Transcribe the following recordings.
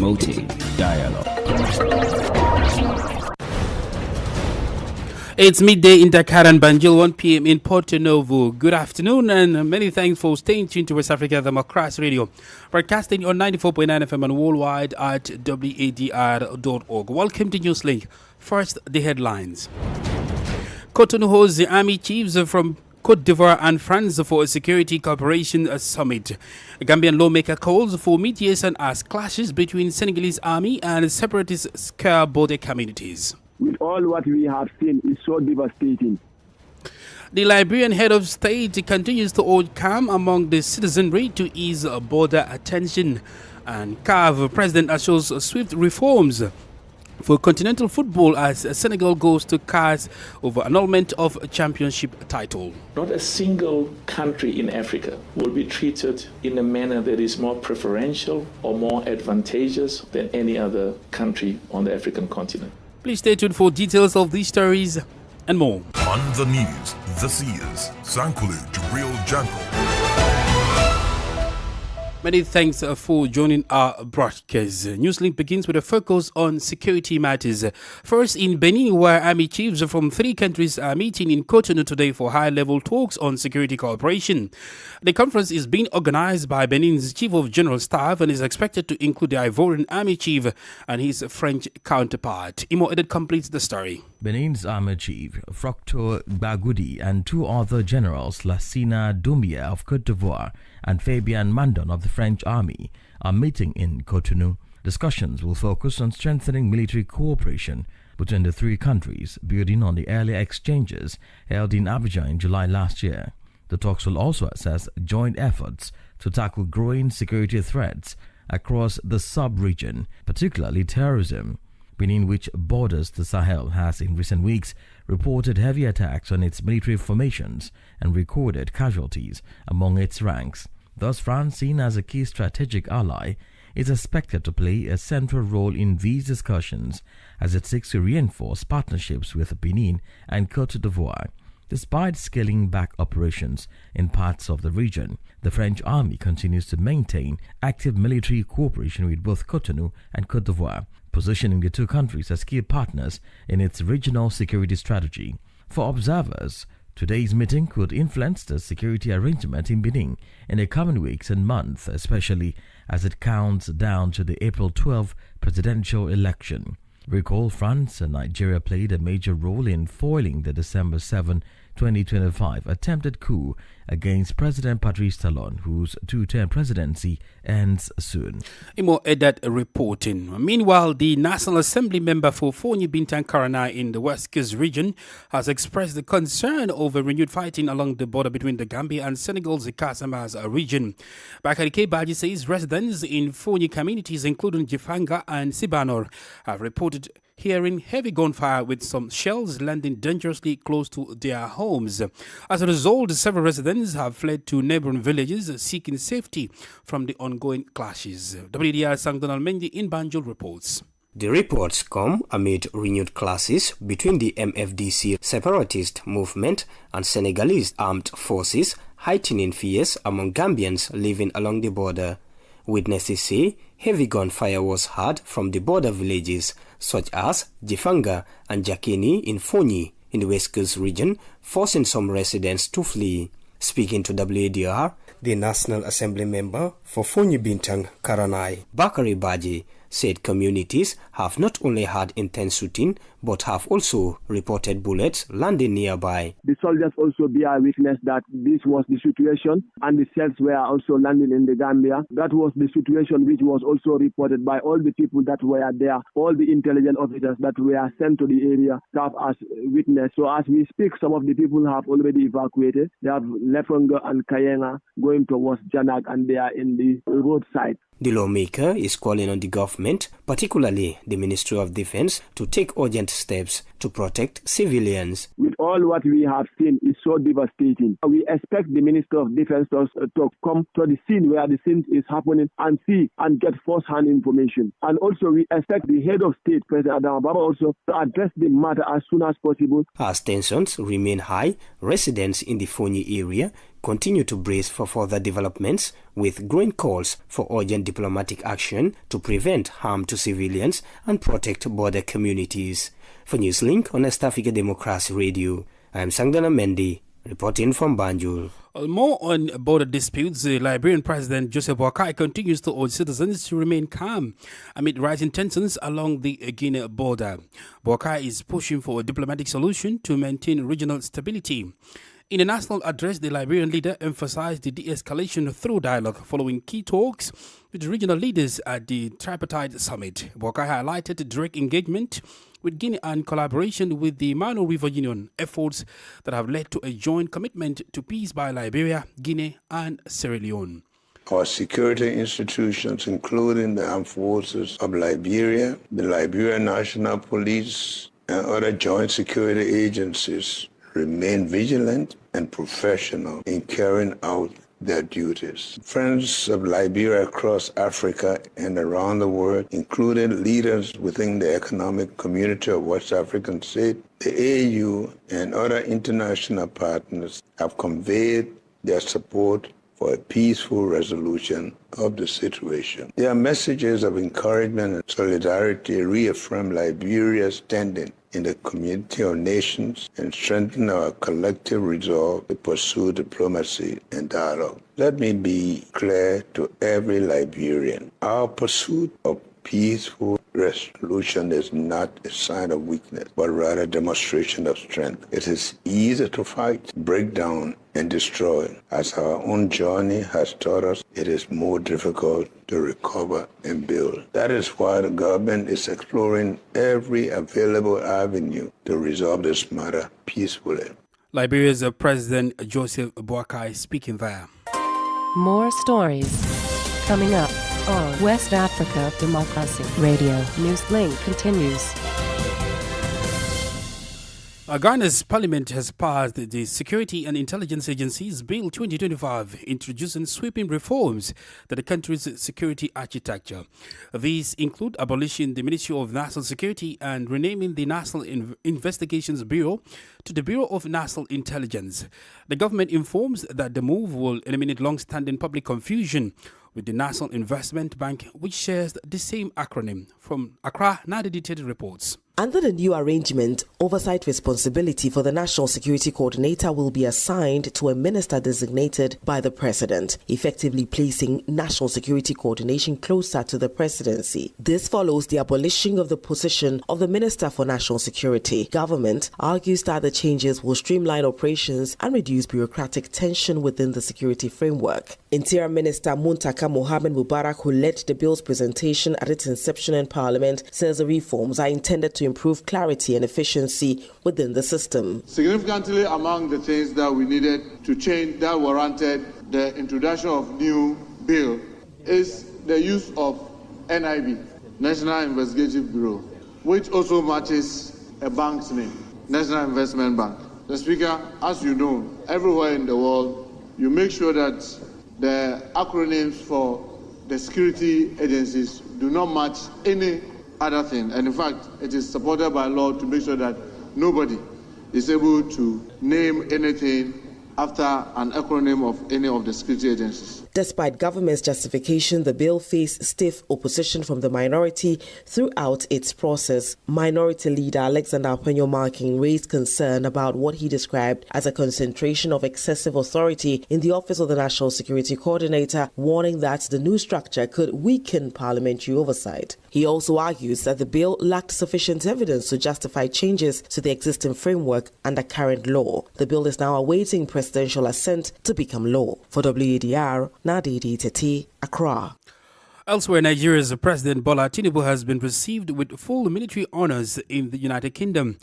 promoting dialogue. It's midday in Dakar and Banjul, 1 p.m. in Porto Novo. Good afternoon and many thanks for staying tuned to West Africa Democracy Radio, broadcasting on 94.9 FM and worldwide at wadr.org. Welcome to Newslink. First, the headlines. Cotonou hosts the army chiefs from Côte d'Ivoire and France for a security cooperation summit. A Gambian lawmaker calls for mediation as clashes between Senegalese army and separatist scare border communities. With all what we have seen is so devastating. The Liberian head of state continues to hold calm among the citizenry to ease border tension. And CAF president assures swift reforms for continental football as Senegal goes to CAS over annulment of a championship title. Not a single country in Africa will be treated in a manner that is more preferential or more advantageous than any other country on the African continent. Please stay tuned for details of these stories and more. On the news, this is Sankulu Jibril Janko. Many thanks for joining our broadcast. Newslink begins with a focus on security matters. First, in Benin, where army chiefs from 3 countries are meeting in Cotonou today for high-level talks on security cooperation. The conference is being organized by Benin's Chief of General Staff and is expected to include the Ivorian army chief and his French counterpart. Imo Edit completes the story. Benin's army chief, Froctor Bagudi, and 2 other generals, Lassina Doumbia of Côte d'Ivoire and Fabian Mandon of the French army, are meeting in Cotonou. Discussions will focus on strengthening military cooperation between the 3 countries, building on the earlier exchanges held in Abidjan in July last year. The talks will also assess joint efforts to tackle growing security threats across the sub-region, particularly terrorism. Benin, which borders the Sahel, has in recent weeks reported heavy attacks on its military formations and recorded casualties among its ranks. Thus, France, seen as a key strategic ally, is expected to play a central role in these discussions as it seeks to reinforce partnerships with Benin and Côte d'Ivoire. Despite scaling back operations in parts of the region, the French army continues to maintain active military cooperation with both Cotonou and Côte d'Ivoire, positioning the 2 countries as key partners in its regional security strategy. For observers, today's meeting could influence the security arrangement in Benin in the coming weeks and months, especially as it counts down to the April 12 presidential election. Recall, France and Nigeria played a major role in foiling the December 7, 2025 attempted coup against President Patrice Talon, whose 2-term presidency ends soon. Imo Edat reporting. Meanwhile, the National Assembly member for Fonyi Bintang Karana in the West Coast region has expressed the concern over renewed fighting along the border between the Gambia and Senegal's Casamas region. Bakari K. Baji says residents in Fonyi communities, including Jifanga and Sibanor, have reported hearing heavy gunfire with some shells landing dangerously close to their homes. As a result, several residents have fled to neighboring villages seeking safety from the ongoing clashes. WDR Sang Donald Mendy in Banjul reports. The reports come amid renewed clashes between the MFDC separatist movement and Senegalese armed forces, heightening fears among Gambians living along the border. Witnesses say heavy gunfire was heard from the border villages such as Jifanga and Jakeni in Fonyi in the West Coast region, forcing some residents to flee. Speaking to WADR, the National Assembly member for Fonyi Bintang Karanai, Bakari Baji, said communities have not only had intense shooting but have also reported bullets landing nearby. The soldiers also bear witness that this was the situation and the shells were also landing in the Gambia. That was the situation which was also reported by all the people that were there, all the intelligence officers that were sent to the area serve as witness. So as we speak, some of the people have already evacuated. They have left Fongo and Kayenga going towards Janak and they are in the roadside. The lawmaker is calling on the government, particularly the Ministry of Defense, to take urgent steps to protect civilians. With all what we have seen is so devastating. We expect the Minister of Defense to come to the scene where the scene is happening and see and get first-hand information. And also we expect the head of state, President Adama Barrow, also to address the matter as soon as possible. As tensions remain high, residents in the Fonyi area continue to brace for further developments, with growing calls for urgent diplomatic action to prevent harm to civilians and protect border communities. For Newslink on East Africa Democracy Radio, I am Sangdana Mendy, reporting from Banjul. More on border disputes, the Liberian President Joseph Boakai continues to urge citizens to remain calm amid rising tensions along the Guinea border. Boakai is pushing for a diplomatic solution to maintain regional stability. In a national address, the Liberian leader emphasized the de-escalation through dialogue following key talks with regional leaders at the tripartite summit. Boakai highlighted direct engagement with Guinea and collaboration with the Mano River Union, efforts that have led to a joint commitment to peace by Liberia, Guinea and Sierra Leone. Our security institutions, including the armed forces of Liberia, the Liberian National Police, and other joint security agencies, remain vigilant and professional in carrying out their duties. Friends of Liberia across Africa and around the world, including leaders within the Economic Community of West African States, the AU, and other international partners, have conveyed their support for a peaceful resolution of the situation. Their messages of encouragement and solidarity reaffirm Liberia's standing in the community of nations and strengthen our collective resolve to pursue diplomacy and dialogue. Let me be clear to every Liberian. Our pursuit of peaceful resolution is not a sign of weakness, but rather a demonstration of strength. It is easy to fight, break down, and destroy. As our own journey has taught us, it is more difficult to recover and build. That is why the government is exploring every available avenue to resolve this matter peacefully. Liberia's President Joseph Boakai speaking there. More stories coming up on West Africa Democracy Radio. Newslink continues. Ghana's parliament has passed the Security and Intelligence Agency's Bill 2025, introducing sweeping reforms to the country's security architecture. These include abolishing the Ministry of National Security and renaming the National Investigations Bureau to the Bureau of National Intelligence. The government informs that the move will eliminate long-standing public confusion with the National Investment Bank, which shares the same acronym. From Accra, now the detailed reports. Under the new arrangement, oversight responsibility for the National Security Coordinator will be assigned to a minister designated by the President, effectively placing national security coordination closer to the presidency. This follows the abolition of the position of the Minister for National Security. Government argues that the changes will streamline operations and reduce bureaucratic tension within the security framework. Interior Minister Muntaka Mohamed Mubarak, who led the bill's presentation at its inception in Parliament, says the reforms are intended to improve clarity and efficiency within the system. Significantly among the things that we needed to change that warranted the introduction of new bill is the use of NIB, National Investigative Bureau, which also matches a bank's name, National Investment Bank. The Speaker, as you know, everywhere in the world, you make sure that the acronyms for the security agencies do not match any other thing, and in fact it is supported by law to make sure that nobody is able to name anything after an acronym of any of the security agencies. Despite government's justification, the bill faced stiff opposition from the minority throughout its process. Minority leader Alexander Apenyo-Markin raised concern about what he described as a concentration of excessive authority in the Office of the National Security Coordinator, warning that the new structure could weaken parliamentary oversight. He also argues that the bill lacked sufficient evidence to justify changes to the existing framework under current law. The bill is now awaiting presidential assent to become law. For WADR, Nadidi Teti, Accra. Elsewhere, Nigeria's President Bola Tinubu has been received with full military honors in the United Kingdom.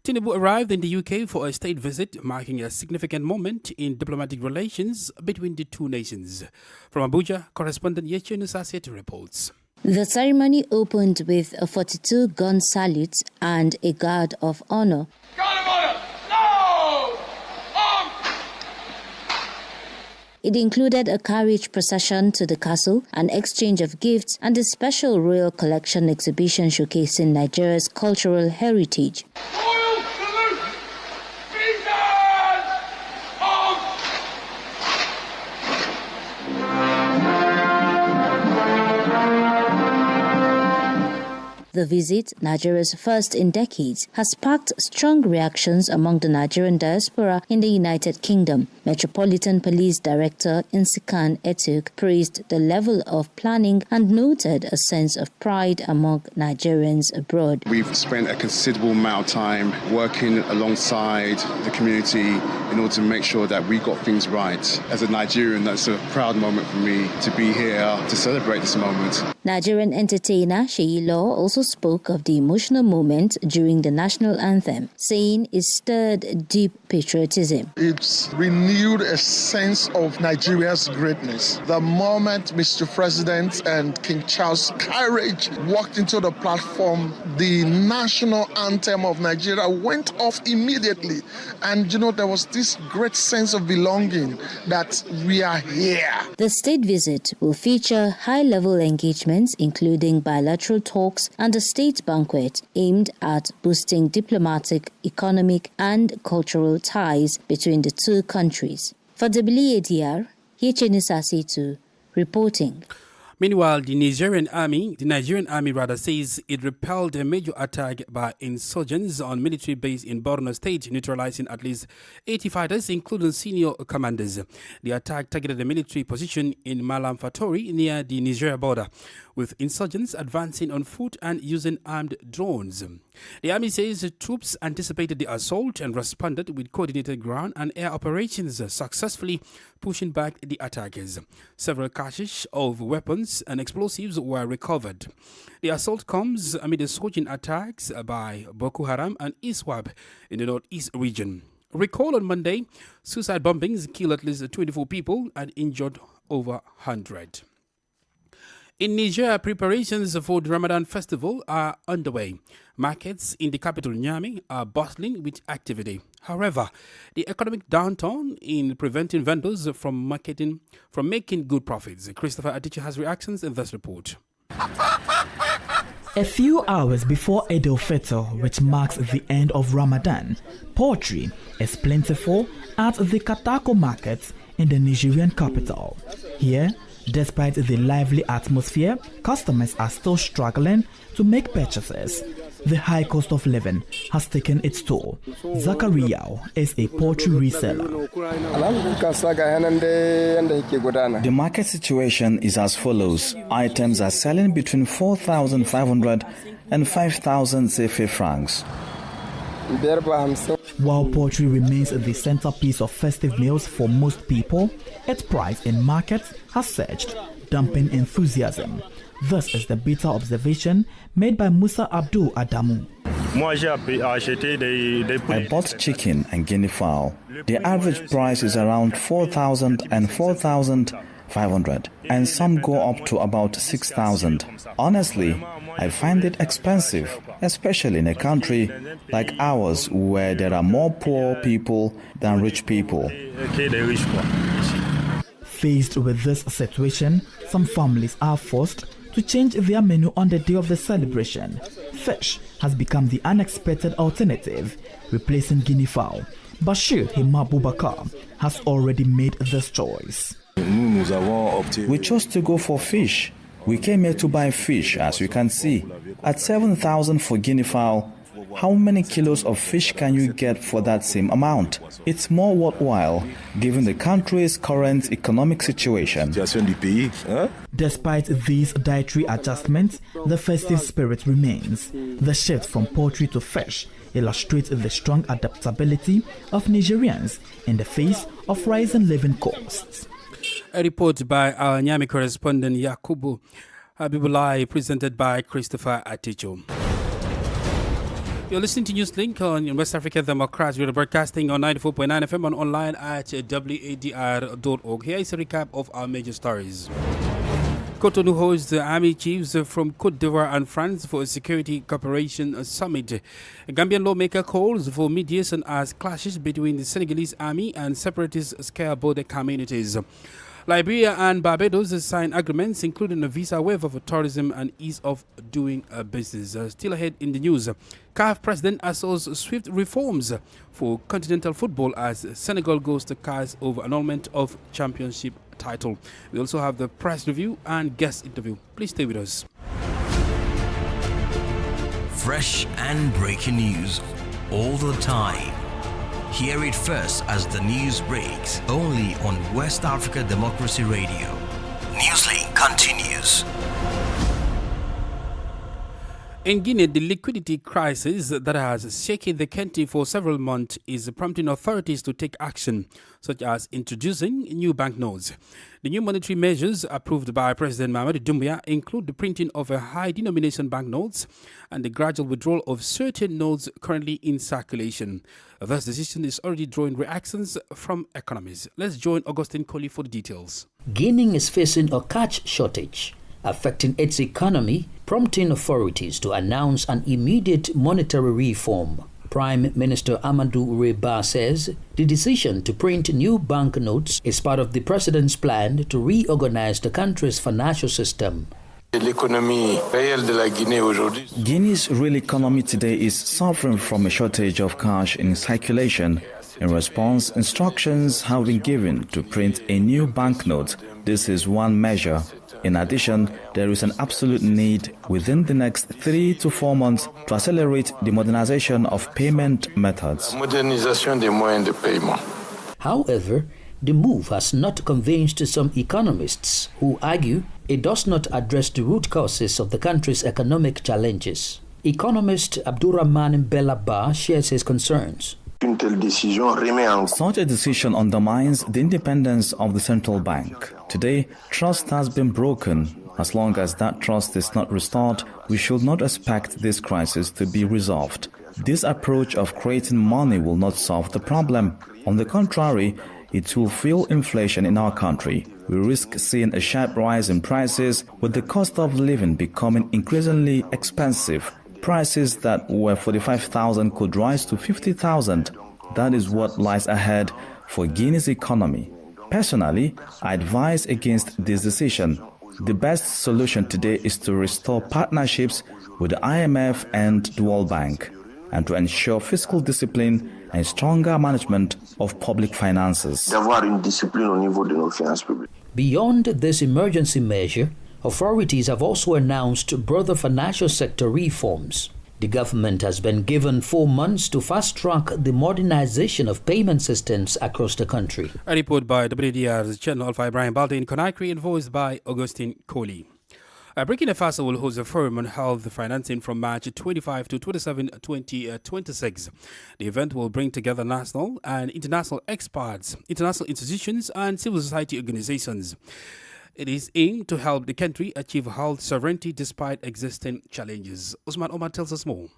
Tinubu arrived in the UK for a state visit, marking a significant moment in diplomatic relations between the two nations. From Abuja, correspondent Yeche Nusasiete reports. The ceremony opened with a 42-gun salute and a guard of honor. Guard of honor! No! It included a carriage procession to the castle, an exchange of gifts, and a special royal collection exhibition showcasing Nigeria's cultural heritage. Royal salute! The visit, Nigeria's first in decades, has sparked strong reactions among the Nigerian diaspora in the United Kingdom. Metropolitan Police Director Nsikan Etuk praised the level of planning and noted a sense of pride among Nigerians abroad. We've spent a considerable amount of time working alongside the community in order to make sure that we got things right. As a Nigerian, that's a proud moment for me to be here to celebrate this moment. Nigerian entertainer Sheyi Law also spoke of the emotional moment during the national anthem, saying it stirred deep patriotism. It's renewed a sense of Nigeria's greatness. The moment Mr. President and King Charles' courage walked into the platform, the national anthem of Nigeria went off immediately. And, there was this great sense of belonging that we are here. The state visit will feature high-level engagements, including bilateral talks and a state banquet aimed at boosting diplomatic, economic and cultural ties between the two countries. For WADR, Hichenisasitu reporting. Meanwhile, the Nigerian army says it repelled a major attack by insurgents on military base in Borno State, neutralizing at least 80 fighters, including senior commanders. The attack targeted a military position in Malam Fatori near the Nigeria border, with insurgents advancing on foot and using armed drones. The army says troops anticipated the assault and responded with coordinated ground and air operations, successfully pushing back the attackers. Several caches of weapons and explosives were recovered. The assault comes amid the surging attacks by Boko Haram and ISWAP in the northeast region. Recall on Monday, suicide bombings killed at least 24 people and injured over 100. In Niger, preparations for the Ramadan festival are underway. Markets in the capital Niamey are bustling with activity. However, the economic downturn in preventing vendors from making good profits. Christopher Adichie has reactions in this report. A few hours before Eid al-Fitr, which marks the end of Ramadan, poultry is plentiful at the Katako market in the Nigerian capital. Here, despite the lively atmosphere, customers are still struggling to make purchases. The high cost of living has taken its toll. Zachariah is a poultry reseller. The market situation is as follows. Items are selling between 4,500 and 5,000 CFA francs. While poultry remains the centerpiece of festive meals for most people, its price in markets has surged, damping enthusiasm. This is the bitter observation made by Musa Abdul Adamu. I bought chicken and guinea fowl. The average price is around 4,000 and 4,500, and some go up to about 6,000. Honestly, I find it expensive, especially in a country like ours where there are more poor people than rich people. Faced with this situation, some families are forced to change their menu on the day of the celebration. Fish has become the unexpected alternative, replacing guinea fowl. Bashir Hima Bubakar has already made this choice. We chose to go for fish. We came here to buy fish, as you can see. At 7,000 for guinea fowl, how many kilos of fish can you get for that same amount? It's more worthwhile, given the country's current economic situation. Despite these dietary adjustments, the festive spirit remains. The shift from poultry to fish illustrates the strong adaptability of Nigerians in the face of rising living costs. A report by our Niamey correspondent Yakubu Habibulai, presented by Christopher Aticho. You're listening to Newslink on West Africa Democrats. We're broadcasting on 94.9 FM and online at wadr.org. Here is a recap of our major stories. Cotonou hosts the army chiefs from Côte d'Ivoire and France for a security cooperation summit. A Gambian lawmaker calls for mediation as clashes between the Senegalese army and separatist scare border communities. Liberia and Barbados signed agreements including a visa waiver for tourism and ease of doing business. Still ahead in the news, CAF President assaults swift reforms for continental football as Senegal goes to CAS over annulment of championship title. We also have the press review and guest interview. Please stay with us. Fresh and breaking news all the time. Hear it first as the news breaks, only on West Africa Democracy Radio. Newslink continues. In Guinea, the liquidity crisis that has shaken the country for several months is prompting authorities to take action, such as introducing new banknotes. The new monetary measures approved by President Mahamadou Doumbouya include the printing of a high-denomination banknotes and the gradual withdrawal of certain notes currently in circulation. This decision is already drawing reactions from economists. Let's join Augustine Coley for the details. Guinea is facing a cash shortage, affecting its economy, prompting authorities to announce an immediate monetary reform. Prime Minister Amadou Reba says the decision to print new banknotes is part of the president's plan to reorganize the country's financial system. Guinea's real economy today is suffering from a shortage of cash in circulation. In response, instructions have been given to print a new banknote. This is one measure. In addition, there is an absolute need within the next 3 to 4 months to accelerate the modernization of payment methods. However, the move has not convinced some economists who argue it does not address the root causes of the country's economic challenges. Economist Abdurrahman Bellaba shares his concerns. Such a decision undermines the independence of the central bank. Today, trust has been broken. As long as that trust is not restored, we should not expect this crisis to be resolved. This approach of creating money will not solve the problem. On the contrary, it will fuel inflation in our country. We risk seeing a sharp rise in prices, with the cost of living becoming increasingly expensive. Prices that were 45,000 could rise to 50,000. That is what lies ahead for Guinea's economy. Personally, I advise against this decision. The best solution today is to restore partnerships with the IMF and the World Bank, and to ensure fiscal discipline and stronger management of public finances. Beyond this emergency measure, authorities have also announced broader financial sector reforms. The government has been given 4 months to fast-track the modernization of payment systems across the country. A report by WDR's Channel Alpha Ibrahim Balde in Conakry and voiced by Augustine Coley. Burkina Faso will host a forum on health financing from March 25 to 27, 2026. The event will bring together national and international experts, international institutions and civil society organizations. It is aimed to help the country achieve health sovereignty despite existing challenges. Usman Omar tells us more.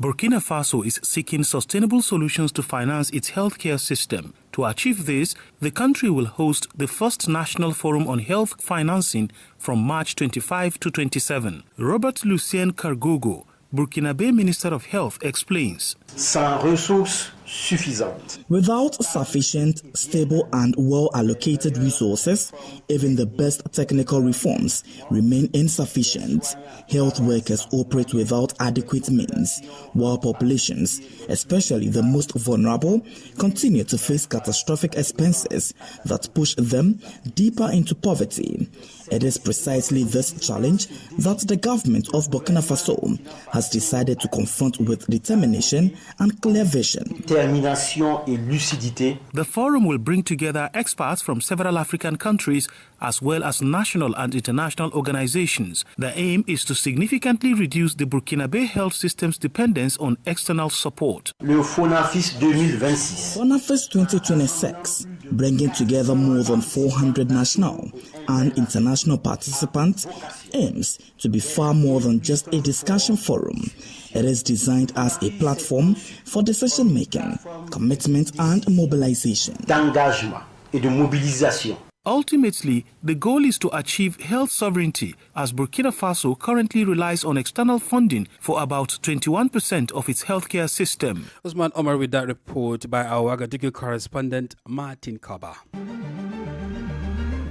Burkina Faso is seeking sustainable solutions to finance its healthcare system. To achieve this, the country will host the first National Forum on Health Financing from March 25 to 27. Robert Lucien Cargogo, Burkinabe Minister of Health, explains. Sans ressources suffisantes. Without sufficient, stable and well-allocated resources, even the best technical reforms remain insufficient. Health workers operate without adequate means, while populations, especially the most vulnerable, continue to face catastrophic expenses that push them deeper into poverty. It is precisely this challenge that the government of Burkina Faso has decided to confront with determination and clear vision. The forum will bring together experts from several African countries as well as national and international organizations. The aim is to significantly reduce the Burkinabe health system's dependence on external support. Le FONAFIS 2026. FONAFIS 2026, bringing together more than 400 national and international participants, aims to be far more than just a discussion forum. It is designed as a platform for decision-making, commitment and mobilization. D'engagement et de mobilisation. Ultimately, the goal is to achieve health sovereignty, as Burkina Faso currently relies on external funding for about 21% of its healthcare system. Usman Omar with that report by our Ouagadougou correspondent Martin Kaba.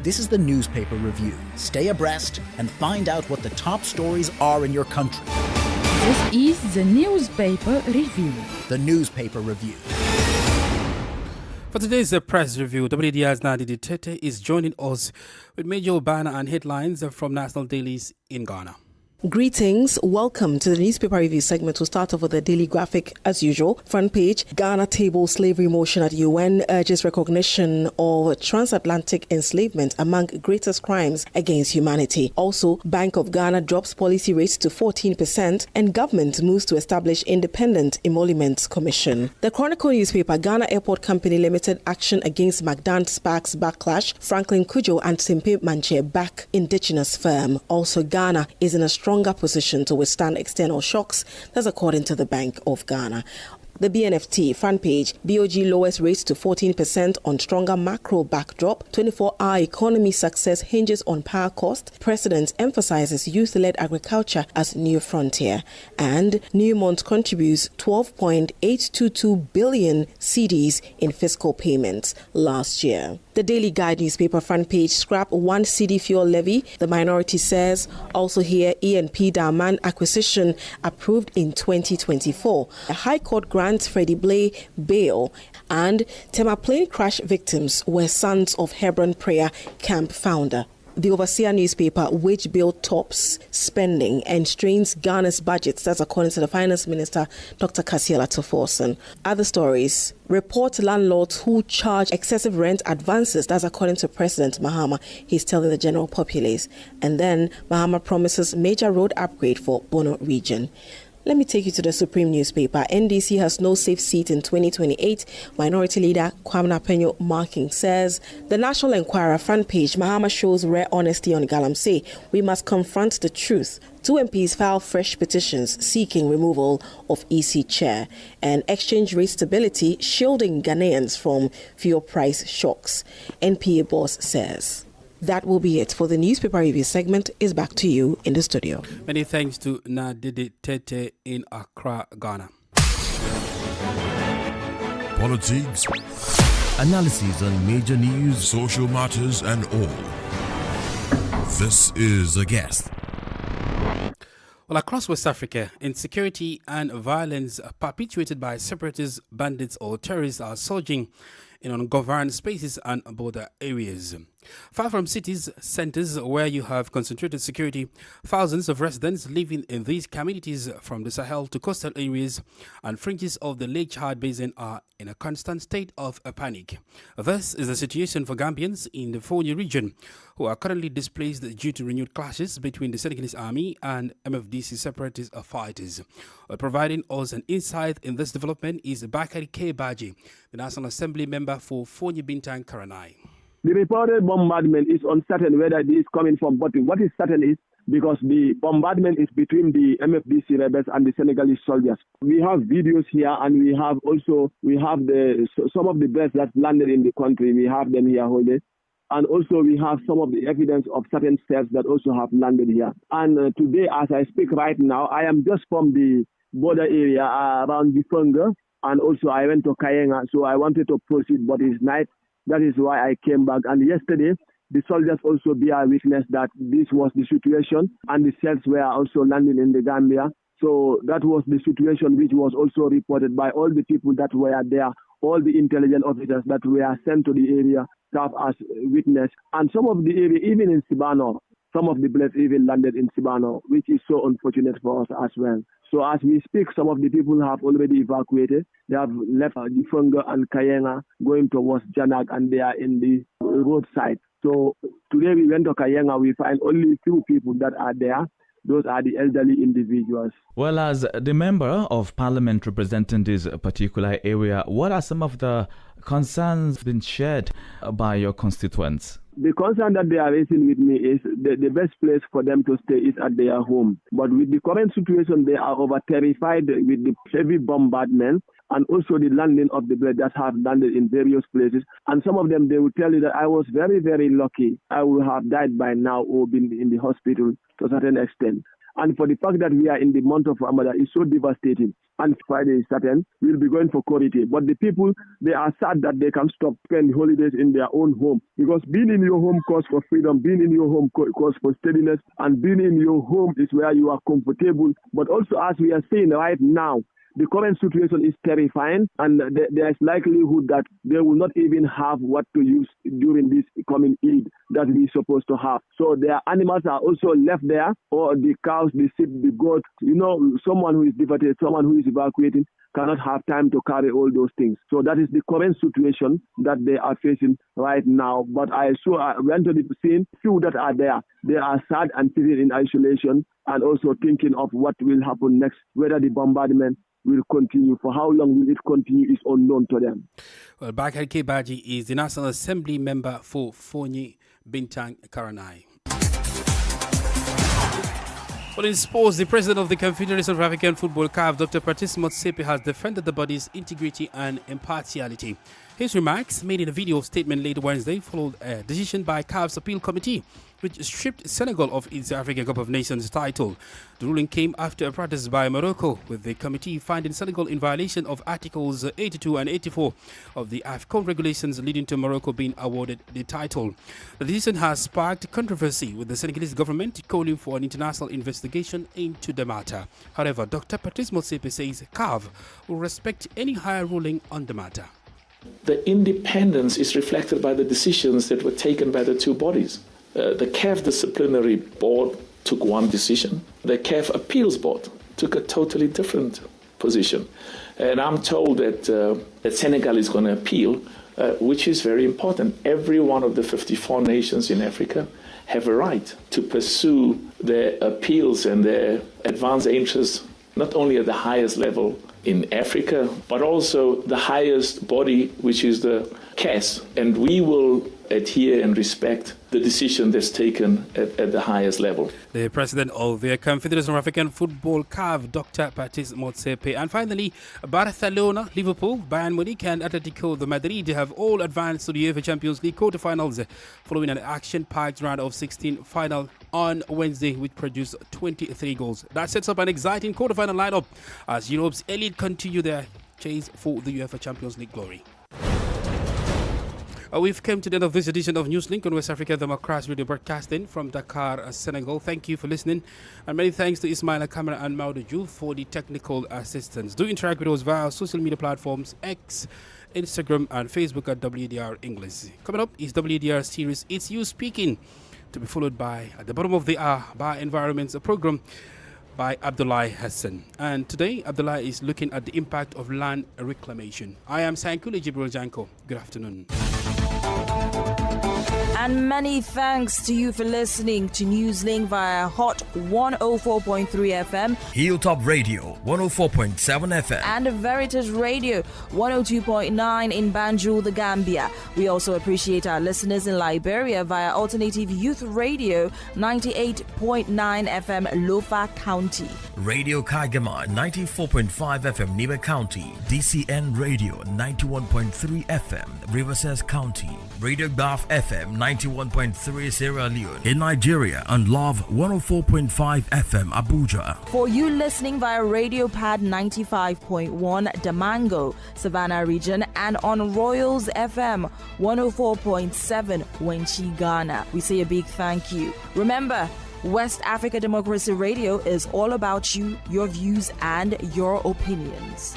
This is the newspaper review. Stay abreast and find out what the top stories are in your country. This is the newspaper review. The newspaper review. For today's press review, WDR's Nadi Ditete is joining us with major banner and headlines from national dailies in Ghana. Greetings. Welcome to the newspaper review segment. We'll start off with the daily graphic as usual. Front page, Ghana tables slavery motion at UN, urges recognition of transatlantic enslavement among greatest crimes against humanity. Also, Bank of Ghana drops policy rates to 14% and government moves to establish independent emoluments commission. The Chronicle newspaper, Ghana Airport Company Limited action against McDan Sparks backlash. Franklin Kujo and Simpe Manche back indigenous firm. Also, Ghana is in a stronger position to withstand external shocks. That's according to the Bank of Ghana. The BNFT front page, BOG lowers rates to 14% on stronger macro backdrop. 24-hour economy success hinges on power cost. President emphasizes youth-led agriculture as new frontier. And Newmont contributes 12.822 billion cedis in fiscal payments last year. The Daily Guide newspaper front page, scrap 1 cedi fuel levy. The minority says. Also here, E&P Daman acquisition approved in 2024. A High Court grants Freddie Blay bail. And Tema plane crash victims were sons of Hebron Prayer Camp founder. The Overseer newspaper, wage bill tops spending and strains Ghana's budgets. That's according to the Finance Minister, Dr. Kasiela Toforson. Other stories, report landlords who charge excessive rent advances. That's according to President Mahama. He's telling the general populace. And then Mahama promises major road upgrade for Bono region. Let me take you to the Supreme newspaper. NDC has no safe seat in 2028. Minority leader Kwamna Penyo Marking says. The National Enquirer front page, Mahama shows rare honesty on Galamsey. We must confront the truth. 2 MPs file fresh petitions seeking removal of EC chair. And exchange rate stability shielding Ghanaians from fuel price shocks. NPA boss says. That will be it for the newspaper review segment. Is back to you in the studio. Many thanks to Nadidi Tete in Accra, Ghana. Politics, analysis on major news, social matters, and all. This is A Guest. Well, across West Africa, insecurity and violence perpetuated by separatist bandits or terrorists are surging in ungoverned spaces and border areas. Far from cities, centers where you have concentrated security, thousands of residents living in these communities from the Sahel to coastal areas and fringes of the Lake Chad Basin are in a constant state of panic. This is the situation for Gambians in the Fonyi region, who are currently displaced due to renewed clashes between the Senegalese army and MFDC separatist fighters. Providing us an insight in this development is Bakari K. Baji, the National Assembly member for Fonyi Bintang Karanai. The reported bombardment is uncertain whether it is coming from Botti. What is certain is because the bombardment is between the MFDC rebels and the Senegalese soldiers. We have videos here, and we have some of the birds that landed in the country. We have them here holding. And also we have some of the evidence of certain cells that also have landed here. And today, as I speak right now, I am just from the border area around Gifunga, and also I went to Kayenga, so I wanted to proceed, but it's night. That is why I came back. And yesterday, the soldiers also bear witness that this was the situation, and the cells were also landing in the Gambia. So that was the situation which was also reported by all the people that were there, all the intelligence officers that were sent to the area serve as witness. And some of the area, even in Sibano, some of the bullets even landed in Sibano, which is so unfortunate for us as well. So as we speak, some of the people have already evacuated. They have left Gifunga and Kayenga going towards Janak, and they are in the roadside. So today we went to Kayenga, we find only few people that are there. Those are the elderly individuals. Well, as the member of parliament representing this particular area, what are some of the concerns been shared by your constituents? The concern that they are raising with me is the best place for them to stay is at their home. But with the current situation, they are over-terrified with the heavy bombardment and also the landing of the blades that have landed in various places. And some of them, they will tell you that I was very, very lucky. I would have died by now or been in the hospital to a certain extent. And for the fact that we are in the month of Ramadan, it's so devastating. And Friday is certain, we'll be going for Korite. But the people, they are sad that they can stop spend holidays in their own home. Because being in your home calls for freedom, being in your home calls for steadiness, and being in your home is where you are comfortable. But also, as we are saying right now, the current situation is terrifying, and there is likelihood that they will not even have what to use during this coming Eid that we're supposed to have. So their animals are also left there, or the cows, the sheep, the goats. Someone who is devastated, someone who is evacuating cannot have time to carry all those things. So that is the current situation that they are facing right now. But I went to the scene, few that are there. They are sad and sitting in isolation and also thinking of what will happen next, whether the bombardment will continue. For how long will it continue is unknown to them. Well, Bakari Kebaji is the National Assembly member for Fonyi Bintang Karanai. Well, in sports, the president of the Confederation of African Football, CAF, Dr. Patrice Motsepe, has defended the body's integrity and impartiality. His remarks, made in a video statement late Wednesday, followed a decision by CAF's appeal committee, which stripped Senegal of its African Cup of Nations title. The ruling came after a protest by Morocco, with the committee finding Senegal in violation of Articles 82 and 84 of the AFCON regulations, leading to Morocco being awarded the title. The decision has sparked controversy, with the Senegalese government calling for an international investigation into the matter. However, Dr. Patrice Motsepe says CAF will respect any higher ruling on the matter. The independence is reflected by the decisions that were taken by the two bodies. The CAF disciplinary board took one decision. The CAF appeals board took a totally different position. And I'm told that Senegal is going to appeal, which is very important. Every one of the 54 nations in Africa have a right to pursue their appeals and their advance interests, not only at the highest level in Africa, but also the highest body, which is the CAS. And we will adhere and respect the decision that's taken at the highest level. The president of the Confederation of African Football, CAF, Dr. Patrice Motsepe. And finally, Barcelona, Liverpool, Bayern Munich and Atletico de Madrid have all advanced to the UEFA Champions League quarterfinals following an action-packed round of 16 final on Wednesday, which produced 23 goals. That sets up an exciting quarterfinal lineup as Europe's elite continue their chase for the UEFA Champions League glory. We've come to the end of this edition of Newslink on West Africa Democracy Radio Broadcasting from Dakar, Senegal. Thank you for listening, and many thanks to Ismaila Kamara and Maudu for the technical assistance. Do interact with us via our social media platforms X, Instagram and Facebook at WDR English. Coming up is WDR series It's You Speaking, to be followed by At the Bottom of the Hour by Environments, a program by Abdullah Hassan. And today, Abdullah is looking at the impact of land reclamation. I am Sankuli Jibril Janko. Good afternoon. And many thanks to you for listening to Newslink via Hot 104.3 FM, Hilltop Radio 104.7 FM, and Veritas Radio 102.9 in Banjul, the Gambia. We also appreciate our listeners in Liberia via Alternative Youth Radio 98.9 FM, Lofa County, Radio Kagama 94.5 FM, Niba County, DCN Radio 91.3 FM, Riverside County, Radio Gulf FM 91.3 Sierra Leone in Nigeria, and Love 104.5 FM Abuja. For you listening via Radio Pad 95.1 Damango, Savannah region, and on Royals FM 104.7 Wenchi, Ghana, we say a big thank you. Remember, West Africa Democracy Radio is all about you, your views, and your opinions.